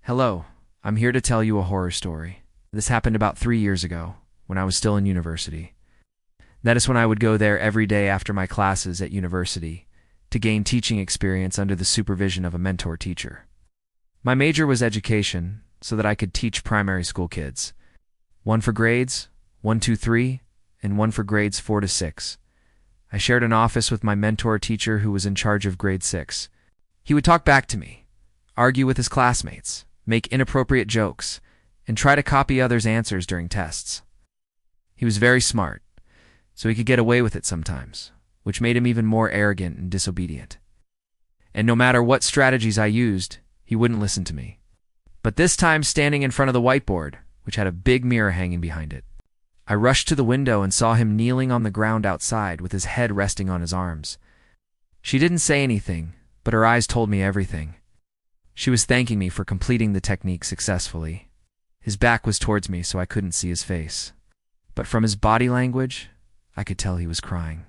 Hello, I'm here to tell you a horror story. This happened about 3 years ago, when I was still in university. That is when I would go there every day after my classes at university to gain teaching experience under the supervision of a mentor teacher. My major was education, so that I could teach primary school kids. One for grades 1, 2, 3, and one for grades 4 to 6. I shared an office with my mentor teacher who was in charge of grade 6. He would talk back to me, argue with his classmates, make inappropriate jokes, and try to copy others' answers during tests. He was very smart, so he could get away with it sometimes, which made him even more arrogant and disobedient. And no matter what strategies I used, he wouldn't listen to me. But this time, standing in front of the whiteboard, which had a big mirror hanging behind it, I rushed to the window and saw him kneeling on the ground outside with his head resting on his arms. She didn't say anything, but her eyes told me everything. She was thanking me for completing the technique successfully. His back was towards me, so I couldn't see his face. But from his body language, I could tell he was crying.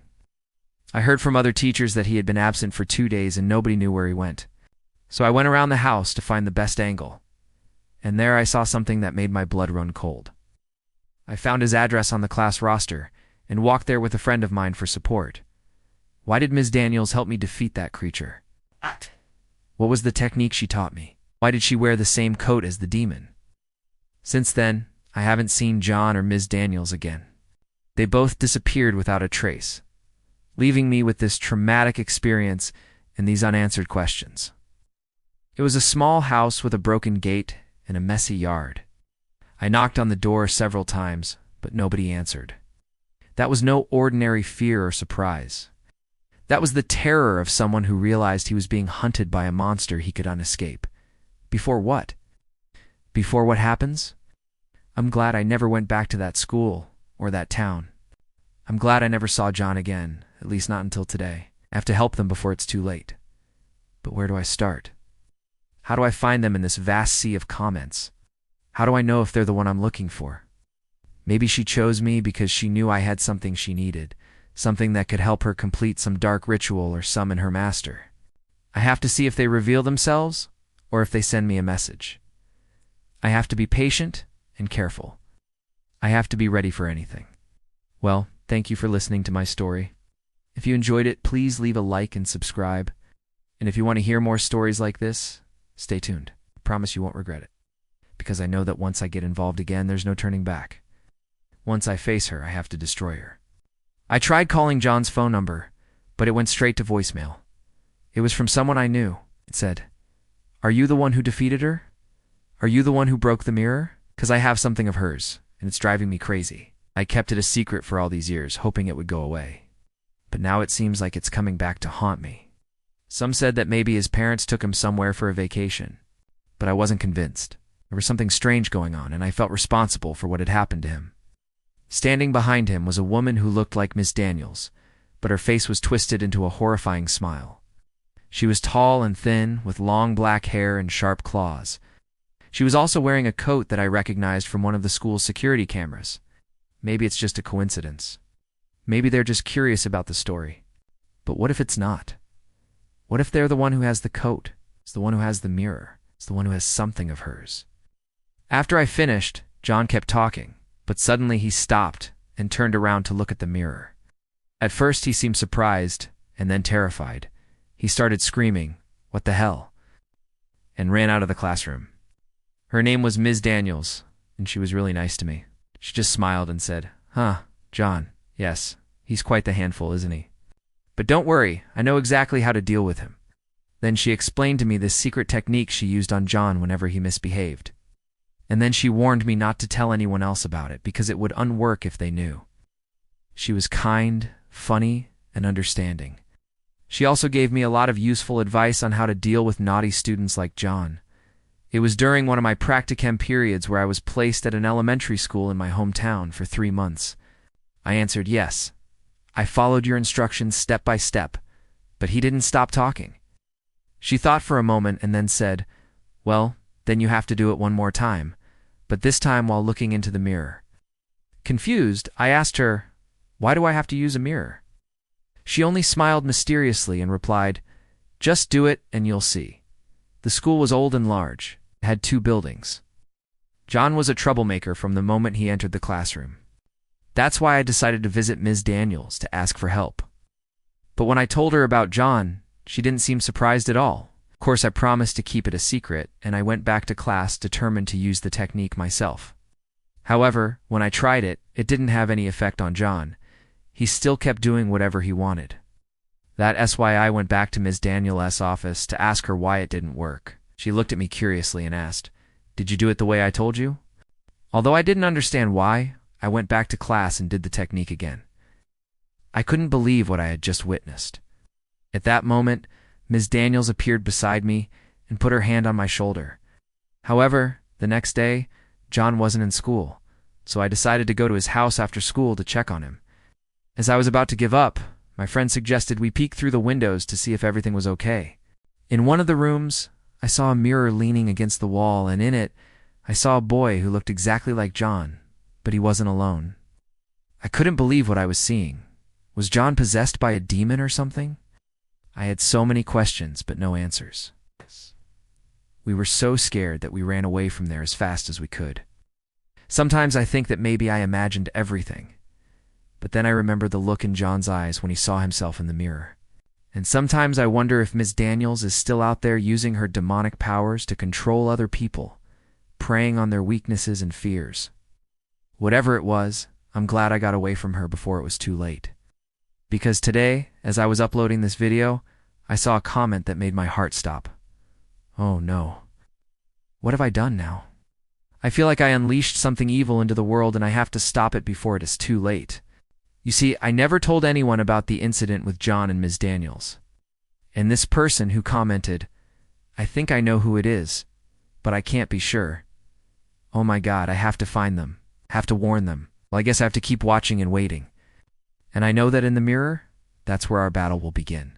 I heard from other teachers that he had been absent for 2 days and nobody knew where he went. So I went around the house to find the best angle. And there I saw something that made my blood run cold. I found his address on the class roster and walked there with a friend of mine for support. Why did Ms. Daniels help me defeat that creature? What was the technique she taught me? Why did she wear the same coat as the demon? Since then, I haven't seen John or Ms. Daniels again. They both disappeared without a trace, leaving me with this traumatic experience and these unanswered questions. It was a small house with a broken gate and a messy yard. I knocked on the door several times, but nobody answered. That was no ordinary fear or surprise. That was the terror of someone who realized he was being hunted by a monster he could unescape. Before what? Before what happens? I'm glad I never went back to that school or that town. I'm glad I never saw John again, at least not until today. I have to help them before it's too late. But where do I start? How do I find them in this vast sea of comments? How do I know if they're the one I'm looking for? Maybe she chose me because she knew I had something she needed, something that could help her complete some dark ritual or summon her master. I have to see if they reveal themselves or if they send me a message. I have to be patient and careful. I have to be ready for anything. Well, thank you for listening to my story. If you enjoyed it, please leave a like and subscribe. And if you want to hear more stories like this, stay tuned. I promise you won't regret it. Because I know that once I get involved again, there's no turning back. Once I face her, I have to destroy her. I tried calling John's phone number, but it went straight to voicemail. It was from someone I knew. It said, "Are you the one who defeated her? Are you the one who broke the mirror? 'Cause I have something of hers, and it's driving me crazy. I kept it a secret for all these years, hoping it would go away. But now it seems like it's coming back to haunt me." Some said that maybe his parents took him somewhere for a vacation, but I wasn't convinced. There was something strange going on, and I felt responsible for what had happened to him. Standing behind him was a woman who looked like Miss Daniels, but her face was twisted into a horrifying smile. She was tall and thin, with long black hair and sharp claws. She was also wearing a coat that I recognized from one of the school's security cameras. Maybe it's just a coincidence. Maybe they're just curious about the story. But what if it's not? What if they're the one who has the coat? It's the one who has the mirror. It's the one who has something of hers. After I finished, John kept talking, but suddenly he stopped and turned around to look at the mirror. At first he seemed surprised and then terrified. He started screaming, "What the hell?" and ran out of the classroom. Her name was Ms. Daniels, and she was really nice to me. She just smiled and said, "Huh, John, yes, he's quite the handful, isn't he? But don't worry, I know exactly how to deal with him." Then she explained to me this secret technique she used on John whenever he misbehaved. And then she warned me not to tell anyone else about it because it would unwork if they knew. She was kind, funny, and understanding. She also gave me a lot of useful advice on how to deal with naughty students like John. It was during one of my practicum periods where I was placed at an elementary school in my hometown for 3 months. I answered yes. I followed your instructions step by step, but he didn't stop talking. She thought for a moment and then said, "Well, then you have to do it one more time, but this time while looking into the mirror." Confused, I asked her, "Why do I have to use a mirror?" She only smiled mysteriously and replied, "Just do it and you'll see." The school was old and large. had two buildings. John was a troublemaker from the moment he entered the classroom. That's why I decided to visit Ms. Daniels to ask for help. But when I told her about John, she didn't seem surprised at all. Of course, I promised to keep it a secret, and I went back to class determined to use the technique myself. However, when I tried it, it didn't have any effect on John. He still kept doing whatever he wanted. That's why I went back to Ms. Daniels' office to ask her why it didn't work. She looked at me curiously and asked, "Did you do it the way I told you?" Although I didn't understand why, I went back to class and did the technique again. I couldn't believe what I had just witnessed. At that moment, Ms. Daniels appeared beside me and put her hand on my shoulder. However, the next day, John wasn't in school, so I decided to go to his house after school to check on him. As I was about to give up, my friend suggested we peek through the windows to see if everything was okay. In one of the rooms, I saw a mirror leaning against the wall, and in it, I saw a boy who looked exactly like John, but he wasn't alone. I couldn't believe what I was seeing. Was John possessed by a demon or something? I had so many questions, but no answers. We were so scared that we ran away from there as fast as we could. Sometimes I think that maybe I imagined everything, but then I remember the look in John's eyes when he saw himself in the mirror. And sometimes I wonder if Ms. Daniels is still out there using her demonic powers to control other people, preying on their weaknesses and fears. Whatever it was, I'm glad I got away from her before it was too late. Because today, as I was uploading this video, I saw a comment that made my heart stop. Oh no. What have I done now? I feel like I unleashed something evil into the world and I have to stop it before it is too late. You see, I never told anyone about the incident with John and Ms. Daniels. And this person who commented, "I think I know who it is, but I can't be sure. Oh my God, I have to find them. Have to warn them. Well, I guess I have to keep watching and waiting. And I know that in the mirror, that's where our battle will begin."